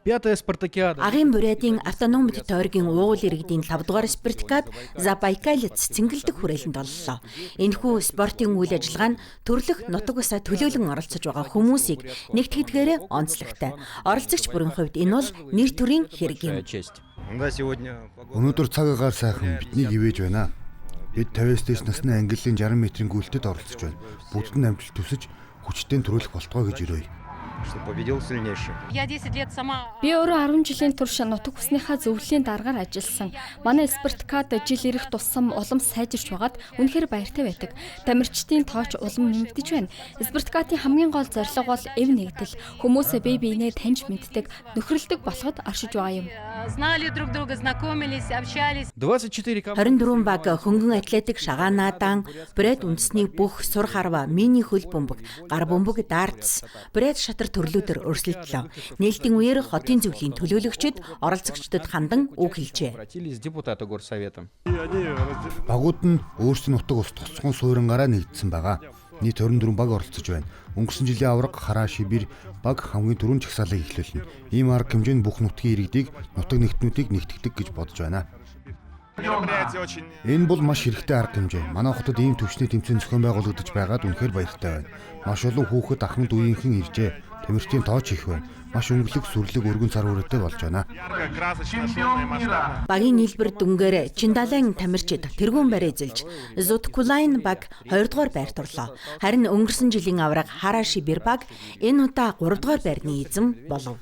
Агийн бурайдын автономид тойргийн уугуул иргэдийн 5 дугаар спартакиад Забайкалец цэнгэлдэх хүрээлэнд оллоо. Энэхүү спортын үйл ажиллагаа нь төрлөх нутаг усаа төлөөлөн оролцож байгаа хүмүүсийг нэгтгэдгээрээ онцлогтой. Оролцогч бүрийн хувьд энэ бол нэр төрийн хэрэг юм. Өнөөдөр цаг агаар сайхан биднийг ивэж байна. Бид 50-аас насны ангиллын 60 метрийн гүйлтэд оролцож байна. Бүгд нь амжилт төсөж хүчтэй төрүүлэх болтгоо гэж ирөөе. Би өөрөө 10 жилийн турш нутаг усныхаа зөвлөлийн дараагаар ажилласан. Манай спартакиад жил ирэх тусам улам сайжирч байгаад үнэхээр баяртай байдаг. Тамирчдын тооч улам нэмэгдэж байна. Спартакиатын хамгийн гол зорилго бол эв нэгдэл. Хүмүүсээ бие биенээ таньж мэддэг, нөхөрлөдөг болоход оршиж байгаа юм. 24 баг хөнгөн атлетик, шагаанаадан, бред үндэсний бүх сур харва, мини хөл бөмбөг, гар бөмбөг, дартс, бред шатар төрлүүдээр өрсөлдлөө. Нээлтийн үеэр хотын зөвлөлийн төлөөлөгчид оролцогчдод хандан үг хэлжээ. Багууд нь өөрсдийн нутаг ус тусгын суурингараа нэгдсэн байгаа. Нийт 24 баг оролцож байна. Өнгөрсөн жилийн аварга Харашибир баг хамгийн түрүүн чагсаалыг эхлүүлнэ. Ийм арга хэмжээнд бүх нутгийн иргэдийг, нутаг нэгтнүүдийг нэгтгэдэг гэж бодож байна. Энэ бол маш хэрэгтэй арга хэмжээ. Манай хотод ийм төвчний тэмцээн зохион байгуулагдаж байгаад үнэхээр баяртай байна. Маш олон хүүхэд ахмад үеийнхэн иржээ. Тамирчдын тооч их байна. Маш өнгөлөг, сүрлэг, өргөн цар хүрээтэй болж байна. Багийн нийлбэр дүнгээр Чиндалайн тамирчид тэргүүн барь эзэлж, Зуткулайн баг 2 дугаар байрт орлоо. Харин өнгөрсөн жилийн аварга Харашибир баг энэ удаа 3 дугаар байрны эзэн болов.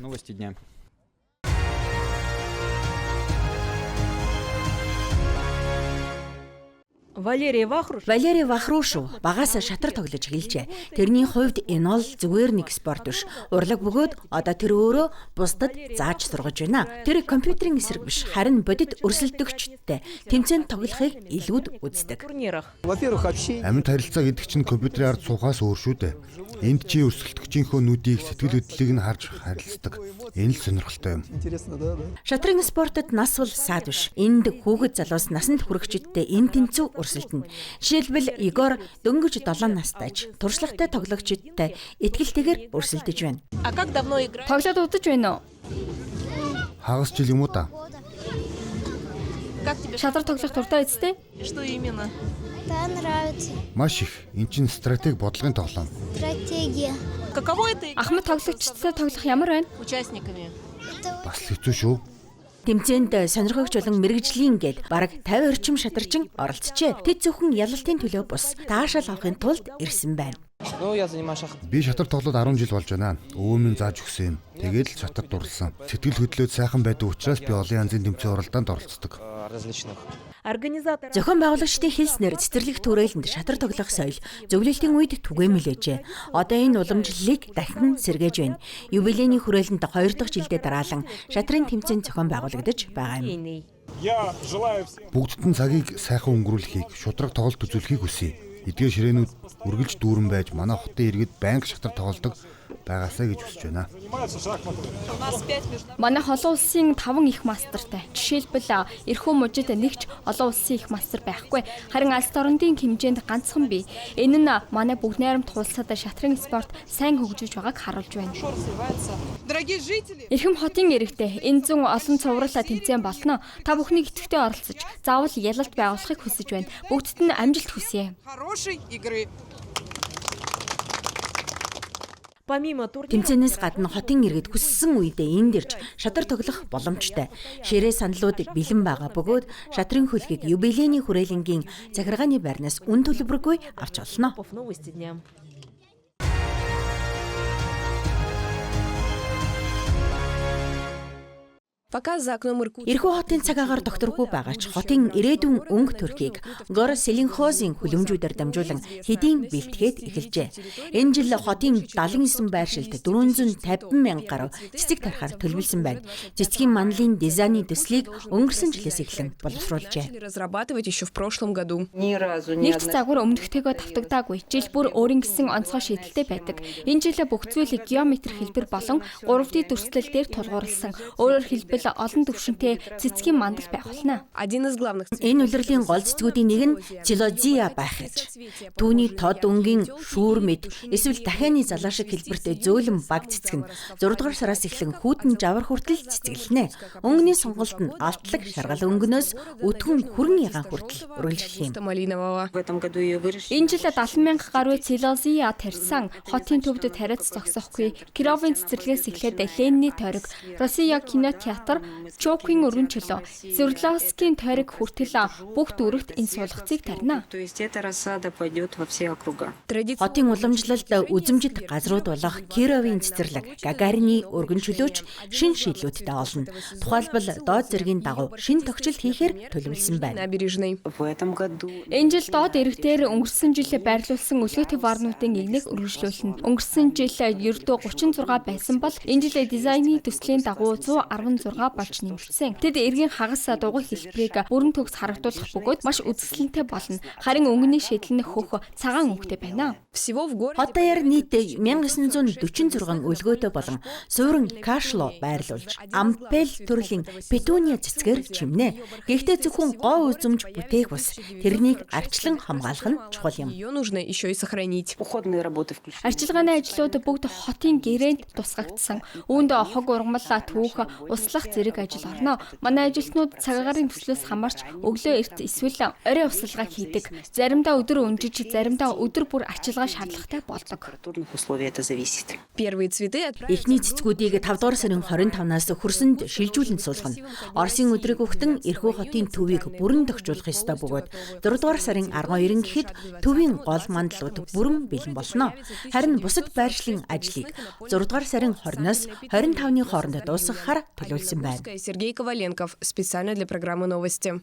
Валерий Вахруш багаас шатар тоглож эхэлжээ. Тэрний хувьд энэ бол зүгээр нэг спорт биш. Урлаг бөгөөд одоо тэр өөрөө бусдад зааж сургаж байна. Тэр компьютерийн эсрэг биш, харин бодит өрсөлдөгчдтэй тэмцээнд тоглохыг илүүд үздэг. Амьд харилцаа гэдэг чинь компьютерийн ард суухаас өөр шүү дээ. Энд чи өрсөлдөгчийнхөө нүдийг, сэтгэл хөдлөлийг нь харж харилцдаг. Энэ л сонирхолтой юм. Шатрын спортод нас бол саад биш. Энд хүүхэд залуус насанд хүрэхчидтэй энэ тэнцүү өрсөлдөнө. Жишээлбэл Игор дөнгөж 7 настайч туршлагатай тоглогчдтой итгэлтэйгээр өрсөлдөж байна. Тоглоод удаж байна уу? Хагас жил юм уу та? Шатрын тоглох дуртай эцтэй? Маш их. Энд чинь стратеги бодлогын тоглоом. Ахмад тоглогчдтой тоглох ямар байна? Бас хэцүү шүү. Тэмцээнд сонирхогч болон мэрэгжлийн гээд бараг 50 орчим шадарчин оролцжээ. Тэд зөвхөн ялалтын төлөө бус таашаал авахын тулд ирсэн байна. Би шатар тоглоод 10 жил болж байна. Өвөө минь зааж өгсөн юм. Тэгээд л шатар дурлсан. Сэтгэл хөдлөөд сайхан байдаг учраас би олон янзын тэмцээн оролдоонд оролцдог. Зохион байгуулагчдын хэлснээр цэцэрлэг түрээлэнд шатар тоглох соёл зөвлөлтийн үед түгээмэлэжээ. Одоо энэ уламжлалыг дахин сэргээж байна. Юбилейний хүрээлэнд 2 дахь жилдээ дараалан шатрын тэмцээн зохион байгуулагдаж байгаа юм. Бүгдд нь цагийг сайхан өнгөрүүлэхийг, шудраг тоглолт үзүүлэхийг хүсье. Эдгээр ширээнүүд үргэлж дүүрэн байж манай хотын иргэд байнга шатар тоглодог байгаасаа гэж хүсэж байна. Манай олон улсын 5 их мастертай. Жишээлбэл эрхүү мужид нэгч олон улсын их мастер байхгүй. Харин алс орондын хэмжээнд ганцхан бий. Энэ нь манай бүгд найрамд тулсад шатрын спорт сайн хөгжиж байгааг харуулж байна. Эрхэм хотын иргэдээ энэ зүүн олон цуврал тэмцээн болно. Та бүхний идэвхтэй оролцож, заавал ялалт байгуулахыг хүсэж байна. Бүгдд нь амжилт хүсье. Тэмцээнээс гадна хотын иргэд хүссэн үедээ энд ирж шатар тоглох боломжтой. Ширээ саналууд бэлэн байгаа бөгөөд шатрын хөлгийг юбилейний хүрээлэнгийн захиргааны байрнаас үн төлбөргүй авч олно. Ирхүү хотын цаг агаар докторгүй байгаа ч хотын ирээдүйн өнгө төрхийг Гор Селинхозын хүлэмжүүдээр дамжуулан хэдийн бэлтгээд эхэлжээ. Энэ жил хотын 79 байршилд 450 мянга гаруй цэцэг тарихаар төлөвлөсөн байна. Цэцгийн манлын дизайны төслийг өнгөрсөн жилээс эхлэн боловсруулжээ. Нэгт загвар өмнөхтэйгөө тавтагдаагүй. Жил бүр өөрийн гэсэн онцгой шийдэлтэй байдаг. Энэ жил бүх зүйл геометр хэлбэр болон 3D дүрслэл дээр тулгуурласан. Өөрөөр хэлбэл эсвэл олон түвшинтэй цэцгийн мандал байх болно. Энэ улирлын гол цэцгүүдийн нэг нь Цилозия байх гэж. Түүний тод өнгийн шүүр мэд эсвэл дахианы залаа шиг хэлбэртэй зөөлөн баг цэцэг нь 6 дугаар сараас эхлэн хүйтэн жавар хүртэл цэцгэлнэ. Өнгөний сонголт нь алтлаг шаргал өнгөнөөс өтгөн хүрэн ягаан хүртэл үргэлжлэх юм. Энэ жил 70,000 гаруй Цилозия тарьсан хотын төвд тариац зогсохгүй Кировын цэцэрлэгээс эхлээд Ленины тойрог, Россия кинотеатр, Чокийн өргөн чөлөө, Свердловскийн тойрог хүртэл бүх дүүрэгт энэ суулгацыг тарина. Хотын уламжлалд үзэмжит газрууд болох Кировын цэцэрлэг, Гагарины өргөн чөлөөч шин шийдлүүдтэй олно. Тухайлбал доод зэргийн дагуу шин тогтчлт хийхээр төлөвлөсөн байна. Энэ жил доод иргэдээр өнгөрсөн жил байрлуулсан үлгэрт варнуудын игнийг үргэлжлүүлнэ. Өнгөрсөн жил ердөө 36 байсан бол энэ жил дизайны төслийн дагуу 116 болж нэмэгдсэн. Тэд эргийн хагас дугуй хэлбэрийг бүрэн төгс харагдуулах бөгөөд маш үзэсгэлэнтэй болно. Харин өнгөний шийдэл нь хөх цагаан өнгөтэй байна. Хот даяар нийт 1946 өлгөөтэй болон суурин кашло байрлуулж ампел төрлийн петуния цэцгээр чимнэ. Гэхдээ зөвхөн гоо үзэмж бүтээх бус тэрнийг арчлан хамгаалах нь чухал юм. Арчилгааны ажлууд бүгд хотын гэрээнд тусгагдсан. Үүнд хог ургамал, түүх, услах зэрэг ажил орно. Манай ажилтнууд цагаагаар төслөөс хамаарч өглөө эрт эсвэл орой усалгаа хийдэг. Заримдаа өдөр өнжиж, заримдаа өдөр бүр арчилгаа шаардлагатай болдог. Эхний цэцгүүдийг 5 дугаар сарын 25-наас хөрсөнд шилжүүлэн суулгана. Оросын өдрийг өгтөн эрхүү хотын төвийг бүрэн тохижуулах ёстой бөгөөд 4 дугаар сарын 12-нд гэхэд төвийн гол мандлууд бүрэн бэлэн болно. Харин бусад байршлын ажлыг 6 дугаар сарын 20-оос 25-ны хооронд дуусгахаар төлөвлөсөн байна. Сергей Коваленков специально для программы новости.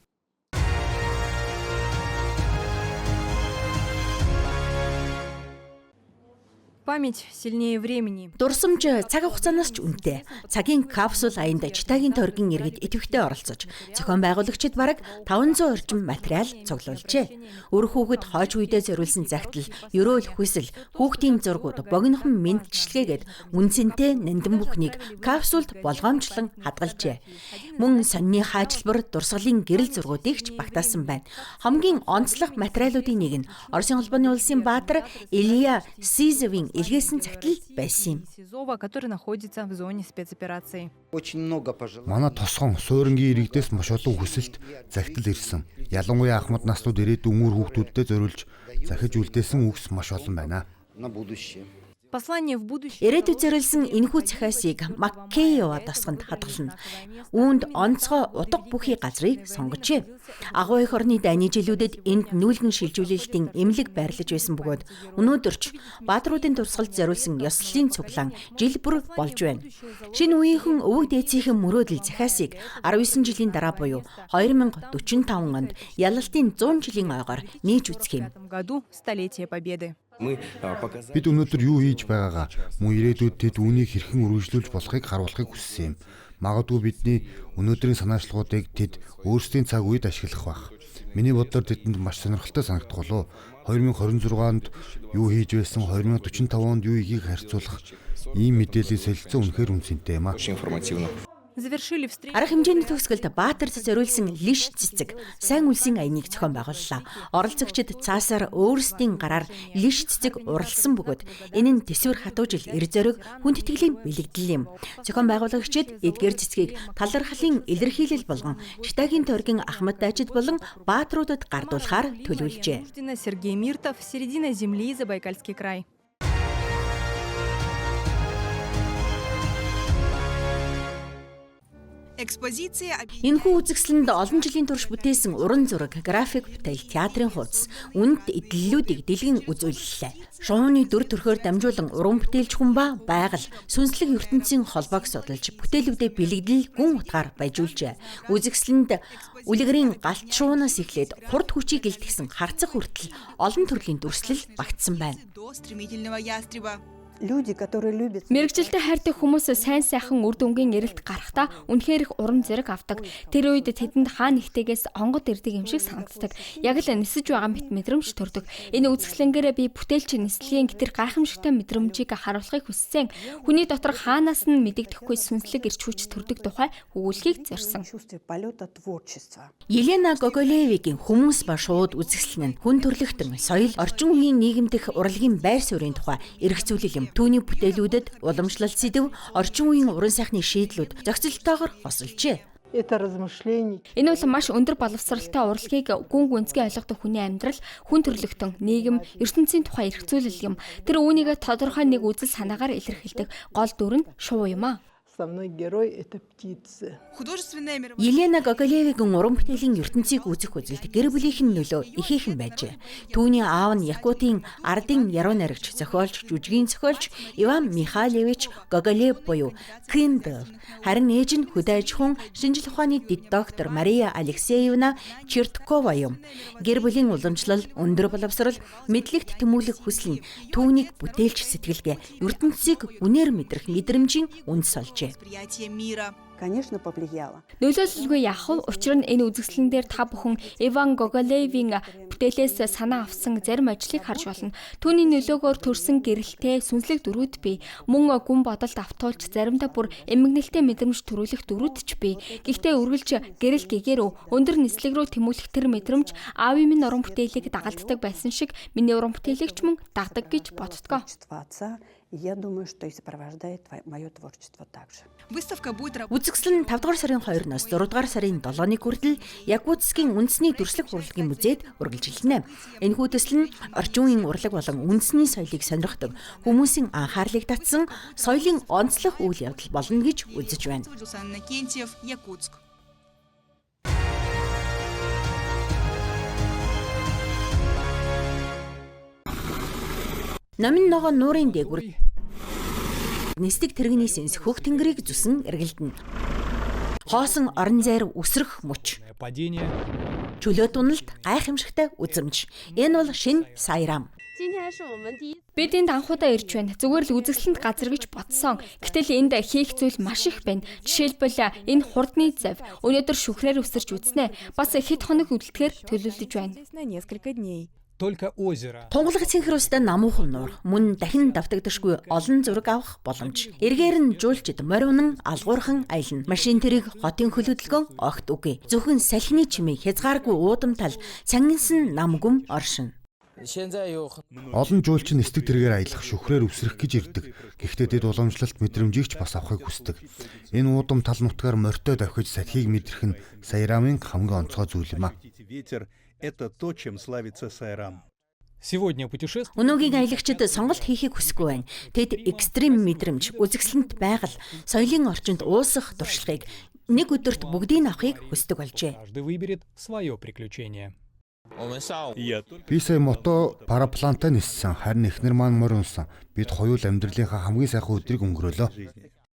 Память сильнее времени. Дурсамж цаг хугацаанаас ч үнэтэй. Цагийн капсул аянд Читагийн тойргийн иргэд идэвхтэй оролцож, зохион байгуулагчид бараг 500 орчим материал цуглуулжээ. Өр хүүхэд хойч үедээ зориулсан загтал, ёроол хүсэл, хүүхдийн зургууд, богинохон мэдчилгээгээд үнцэнтэй нандин бүхнийг капсулд болгоомжлон хадгалжээ. Мөн сонины хаажлбар, дурсгалын гэрэл зургуудыг ч багтаасан байна. Хамгийн онцлог материалуудын нэг нь Оросын холбооны улсын баатар Илья Сизовын илгээсэн загтал байсан юм. Сизова, который находится в зоне спецоперации. Манай тосгон суурингийн иргэдээс маш олон хүсэлт загтал ирсэн. Ялангуяа ахмад наснууд ирээдүйн үр хүүхдүүдтэй зориулж захиж үлдээсэн үгс маш олон байна. Послание в будущее. Ирээдүйд зориулсан энэхүү цахиасыг Маккеева тосгонд хадгална. Үүнд онцгой утга бүхий газрыг сонгожээ. Агуу их орны дайны жилүүдэд энд нүүлгэн шилжүүлэлтийн эмнэлэг байрлаж байсан бөгөөд өнөөдөрч баатруудын турсгалд зориулсан ёслолын цуглаан жил бүр болж байна. Шинэ үеийнхэн өвөг дээдсийнхэн мөрөөдөл захиасыг 19 жилийн дараа буюу 2045 онд ялалтын 100 жилийн ойгоор нээж үзэх юм. Году столетие победы. Бид өнөөдөр юу хийж байгаагаа мөн ирээдүйд тэд үүнийг хэрхэн үргэлжлүүлж болохыг харуулахыг хүссэн юм. Магадгүй бидний өнөөдрийн санаачлагуудыг тэд өөрсдийн цаг үед ашиглах байх. Миний бодлоор тэдэнд маш сонирхолтой санагдах болов. 2026 онд юу хийж байсан, 2045 онд юу хийхийг харьцуулах ийм мэдээллийн солилцоо үнэхээр үнцэнтэй юм аа. Завершили встречу. Арга хэмжээний төгсгөлд Баатарт зориулсан лиш цэцэг сайн үлсийн аяныг зохион байгууллаа. Оролцогчид цаасаар өөрсдийн гараар лиш цэцэг уралсан бөгөөд энэ нь төсвөр хатуужил эр зориг хүндэтгэлийн бэлэгдэл юм. Зохион байгуулагчид эдгээр цэцгийг талархлын илэрхийлэл болгон Читагийн тойргийн ахмад дайчид болон баатруудад гардуулахаар төлөвлөжээ. Сергей Миртов, середина земли, Забайкальский край. Энэхүү үзэсгэлэнд олон жилийн турш бүтээсэн уран зураг, график бүтээл, театрын хуудас, үнэт эдлэлүүдийг дэлгэн үзүүллээ. Шууны дүр төрхөөр дамжуулан уран бүтээлч хүн ба байгаль, сүнслэг ертөнцийн холбоог судалж, бүтээлүүдээ бэлэгдэл гүн утгаар баяжуулжээ. Үзэсгэлэнд үлгэрийн галт шуунаас эхлээд хурд хүчийг илтгэсэн харцах хүртэл олон төрлийн дүрслэл багтсан байна. Люди, которые любят... Мэргэжилтэд хайртай хүмүүс сайн сайхан үр дүнгийн эрэлт гарахдаа үнэхээр их урам зориг авдаг. Тэр үед тэдэнд хаа нэгтээс онгод ирдэг юм шиг санагддаг. Яг л нисэж байгаа мэт мэдрэмж төрдөг. Энэ үзэсгэлэнгээр би бүтээлч нислэгийн гитэр гайхамшигтай мэдрэмжийг харуулахыг хүссэн. Хүний дотор хаанаас нь мэдэгдэхгүй сүнслэг эрч хүч төрдөг тухай өгүүлхийг зорьсон. Елена Гоголевигийн хүмүүс ба шууд үзэсгэлэн нь хүн төрлөختөн соёл, орчин үеийн нийгэм дэх урлагийн байр суурийн тухай эргцүүлэл юм. Түүний бүтээлүүдэд уламжлалт сэдэв, орчин үеийн уран сайхны шийдлүүд зохицолтойгоор хосолжээ. Энэ бол маш өндөр боловсралтай урлагийг гүн гүнзгий ойлгодог хүний амьдрал, хүн төрлөختөн, нийгэм, ертөнцийн тухай эргцүүлэл юм. Тэр үүнийг тодорхой нэг үзэл санаагаар илэрхийлдэг. Гол дүр нь шуу юм аа. Елена Гоголевигийн уран бүтээлийн ертөнцийг үзэх үзэлд гэр бүлийнхэн нөлөө ихээхэн байжээ. Түүний аав нь Якутийн ардын яруу найрагч, зохиолч, жүжигийн зохиолч Иван Михайлович Гоголев буюу Киндл. Харин ээж нь хөдөө аж ахуйн шинжлэх ухааны дэд доктор Мария Алексеевна Черткова юм. Гэр бүлийн уламжлал, өндөр боловсрал, мэдлэгт тэмүүлэх хүсэл нь түүнийг бүтээлч сэтгэлгээ, ертөнцийг үнээр мэдрэх мэдрэмжийн үндэс олжээ. Нөлөөлөлгүй яах вэ? Учир нь энэ үзэсгэлэн дээр та бүхэн Иван Гоголевийн бүтээлээс санаа авсан зарим ажлыг харж болно. Түүний нөлөөгөөр төрсэн гэрэлтэй сүнслэг дөрүүд бий. Мөн гүн бодолд автуулж заримдаа бүр эмгэнэлтэй мэдрэмж төрүүлэх дөрүүд ч бий. Гэхдээ үргэлж гэрэл гэгээр өндөр нислэг рүү тэмүүлэх тэр мэдрэмж аавын минь уран бүтээлийг дагалддаг байсан шиг миний уран бүтээлийг ч мөн дагдаг гэж боддгоо. Я думаю, что и сопровождает мое творчество также. Үзэсгэлэн 5 дугаар сарын 2-оос 6 дугаар сарын 7-ны хүртэл Якутскийн үндэсний дүрслэг урлагийн музейд үргэлжилнэ. Энэхүү төсөл нь орчин үеийн урлаг болон үндэсний соёлыг сонирхдог хүмүүсийн анхаарлыг татсан соёлын онцлог үйл явдал болно гэж үзэж байна. Намын ногоо нуурын дээгүр нисдэг тэрэгний сэнс хөх тэнгэрийг зүсэн эргэлдэнэ. Хоосон орон зайр үсрэх мөч. Чөлөө туналт гайхамшигтай үзэмж. Энэ бол шинэ Сайрам. Бид энд анхудаа ирж байна. Зүгээр л үзэсгэлэнт газар гэж бодсон. Гэтэл энд хийх зүйл маш их байна. Жишээлбэл энэ хурдны зав. Өнөөдөр шүхрээр үсэрч үзнэ. Бас хэд хоног үлдэхээр төлөвлөж байна. Тунгалаг синхростой намуухан нуур мөн дахин давтагдашгүй олон зураг авах боломж. Эргээр нь жуулчид мориунан алгуурхан аялна. Машин тэрэг хотын хөлөдлгөн огт үгүй. Зөвхөн салхины чимээ хязгааргүй уудам тал цангинсан намгүм оршин. Олон жуулч нь нисдэг тэргээр аялах шүхрээр үсрэх гэж ирдэг. Гэхдээ тэд уламжлалт мэдрэмжийг ч бас авахыг хүсдэг. Энэ уудам тал нутгаар морьтой давхиж сатхийг мэдрэх нь Сайрамын хамгийн онцгой зүйл юм а. Это то, чем славится Сайрам. Өнөөгийн аялагчид сонголт хийхийг хүсэхгүй байна. Тэд экстрим мэдрэмж, үзэсгэлэнт байгаль, соёлын орчинд уусах туршлагыг нэг өдөрт бүгдийг авахыг хүсдэг болжээ. Би сая мото параплантай ниссэн. Харин эхнэр маань морь унсан. Бид хоёул амьдралынхаа хамгийн сайхан өдрийг өнгөрөөлөө.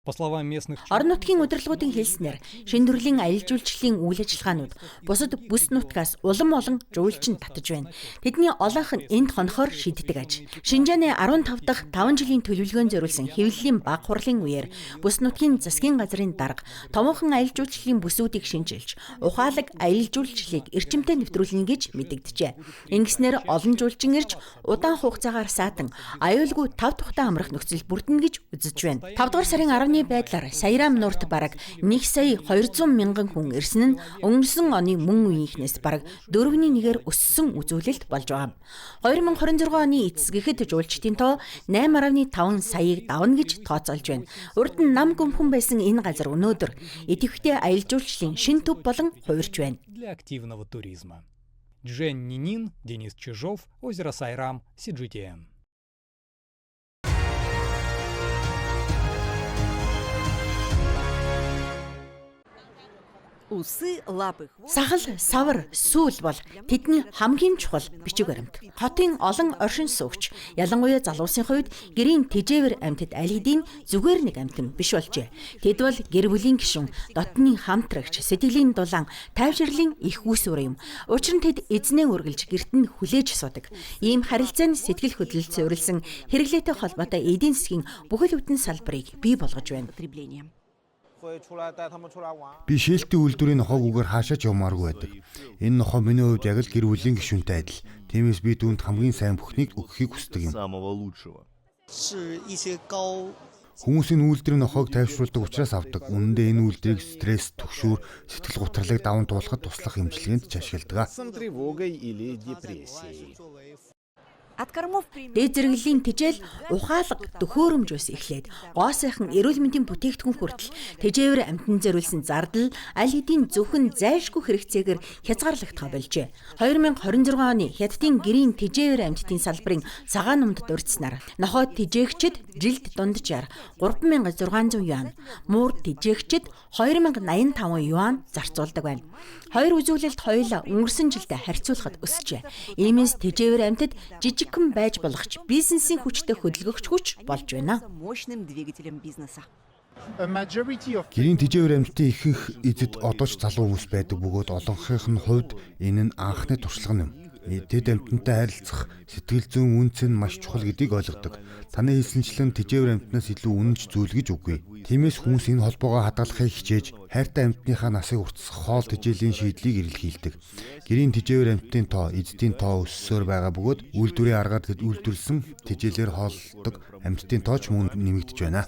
Орон нутгийн удирдлагуудын хэлснээр шинэ төрлийн аялал жуулчлалын үйл ажиллагаанууд бусад бүс нутгаас улам олон жуулчин татаж байна. Тэдний олонх нь энд хонохоор шийддэг аж. Шинжааны 15 дахь 5 жилийн төлөвлөгөөнд зориулсан хэвлэлийн баг хурлын үеэр бүс нутгийн засгийн газрын дарга томоохон аялал жуулчлалын бүсүүдийг шинжилж, ухаалаг аялал жуулчлалыг эрчимтэй нэвтрүүлнэ гэж мэдэгджээ. Ингэснээр олон жуулчин ирж удаан хугацаагаар саатан аюулгүй тав тухтай амрах нөхцөл бүрдэнэ гэж үзэж байна. 5 дугаар сарын 10-ны байдлаар Сайрам нуурт бараг 1,200,000 хүн ирсэн нь өнгөрсөн оны мөн үеийнхнээс бараг 4-1-ээр өссөн үзүүлэлт болж байгаа. 2026 оны эцэсгэхэд жуулчдын тоо 8.5 саяыг давна гэж тооцоолж байна. Урд нь нам гүмхэн байсан энэ газар өнөөдөр идэвхтэй аялал жуулчлалын шин төв болон хувирч байна. Жень Нинин, Денис Чижов, озеро Сайрам, CGTN. Сахал, савар, сүүл бол тэдний хамгийн чухал бичиг баримт. Хотын олон оршин суугч, ялангуяа залуусын хувьд гэрийн тэжээвэр амьтад аль хэдийн зүгээр нэг амьтан биш болжээ. Тэд бол гэр бүлийн гишүүн, дотны хамтрагч, сэтгэлийн дулаан, тайвширлын их үүсвэр юм. Учир нь тэд эзнээ үргэлж гэрт нь хүлээж суудаг. Ийм харилцаа нь сэтгэл хөдлөлт суурилсан хэрэглээтэй холбоотой эдийн засгийн бүхэл бүтэн салбарыг бий болгож байна. Би шээлтийн үйлдвэрийн нохоогүйгээр хаашаа ч явмааргүй байдаг. Энэ нохоо миний хувьд яг л гэр бүлийн гишүүнтэй адил. Тиймээс би түүнд хамгийн сайн бүхнийг өгөхийг хүсдэг юм. Хүмүүсийн үйлдвэрийн нохоог тайвшруулдаг учраас авдаг. Үнэндээ энэ үйлдвэрийг стресс, түгшүүр, сэтгэл гутралыг даван туулахад туслах эмчилгээнд ч ашигладаг. Дээд зэрэглэлийн тэжээл ухаалаг төхөөрөмжөөс эхлээд гоо сайхан эрүүл мэндийн бүтээгдэхүүн хүртэл тэжээвэр амьтан зориулсан зардал аль хэдийн зөвхөн зайлшгүй хэрэгцээгээр хязгаарлагдах болжээ. 2026 оны Хятадын гэрийн тэжээвэр амьтдын салбарын цагаан номд дурдсанаар нохой тэжээгчид жилд дунджаар 3600 юан, муур тэжээгчид 2085 юан зарцуулдаг байна. Хоёр үзүүлэлт хоёулаа өнгөрсөн жилдээ харьцуулахад өсжээ. Иймээс тэжээвэр амьтад жижигхэн байж болох ч бизнесийн хүчтэй хөдөлгөгч хүч болж байна. Гэрийн тэжээвэр амьтдын ихэнх эзэд одоо ч залуу хүмүүс байдаг бөгөөд олонхийнх нь хувьд энэ нь анхны туршлага юм. Тэд амьтантай харилцах сэтгэл зүйн үнц нь маш чухал гэдгийг ойлгодог. Таны хэлсэнчлэн тэжээвэр амьтнаас илүү үнэнч зүйл гэж үгүй. Тиймээс хүмүүс энэ холбоогоо хадгалахыг хичээж хайртай амьтныхаа насыг уртсах хоол тэжээлийн шийдлийг эрэлхийлдэг. Гэрийн тэжээвэр амьтдын тоо, эзэдийн тоо өссөөр байгаа бөгөөд үйлдвэрийн аргаар тэд үйлдвэрлэсэн тэжээлээр хооллдог амьтдын тоо ч мөн нэмэгдэж байна.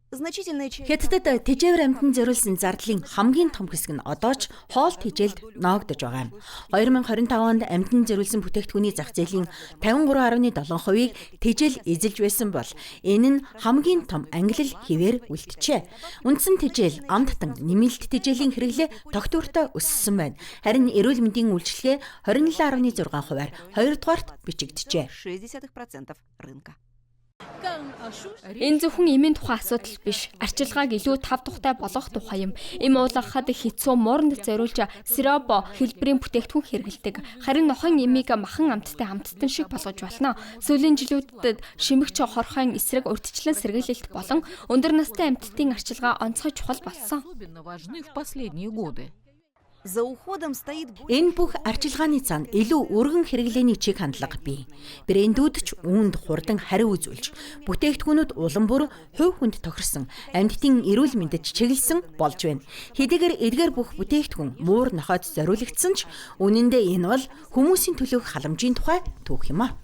Хятадд тэжээвэр амьтан зориулсан зардлын хамгийн том хэсэг нь одоо ч хоол тэжээлд ноогдож байгаа юм. 2025 онд амьтан зориулсан бүтээгдэхүүний зах зээлийн 53.7%-ийг тэжээл эзэлж байсан бол энэ нь хамгийн том ангилал хэвээр үлджээ. Үндсэн тэжээл, амттан, нэмэлт тэжээлийн хэрэглээ тогтвортой өссөн байна. Харин эрүүл мэндийн үйлчилгээ 27.6%-аар 2 дугаарт бичигджээ. Энэ зөвхөн эмийн тухай асуудал биш. Арчилгааг илүү тав тухтай болгох тухай юм. Эм уулгахад хэцүү мууранд зориулж сироп хэлбэрийн бүтээгдэхүүн хэрэглэдэг. Харин нохойн эмийг махан амттай хамттан шиг болгож болно. Сүүлийн жилүүдэд шимэгч хорхойн эсрэг урьдчилан сэргийлэлт болон өндөр настай амьтдын арчилгаа онцгой чухал болсон. Энэ бүх арчилгааны цаана илүү өргөн хэрэглээний чиг хандлага бий. Брэндүүд ч үүнд хурдан хариу үзүүлж, бүтээгдэхүүнүүд улам бүр хувь хүнд тохирсон, амьтдын эрүүл мэндэд чиглэсэн болж байна. Хэдийгээр эдгээр бүх бүтээгдэхүүн муур нохойд зориулагдсан ч үнэндээ энэ бол хүмүүсийн төлөөх халамжийн тухай түүх юм а.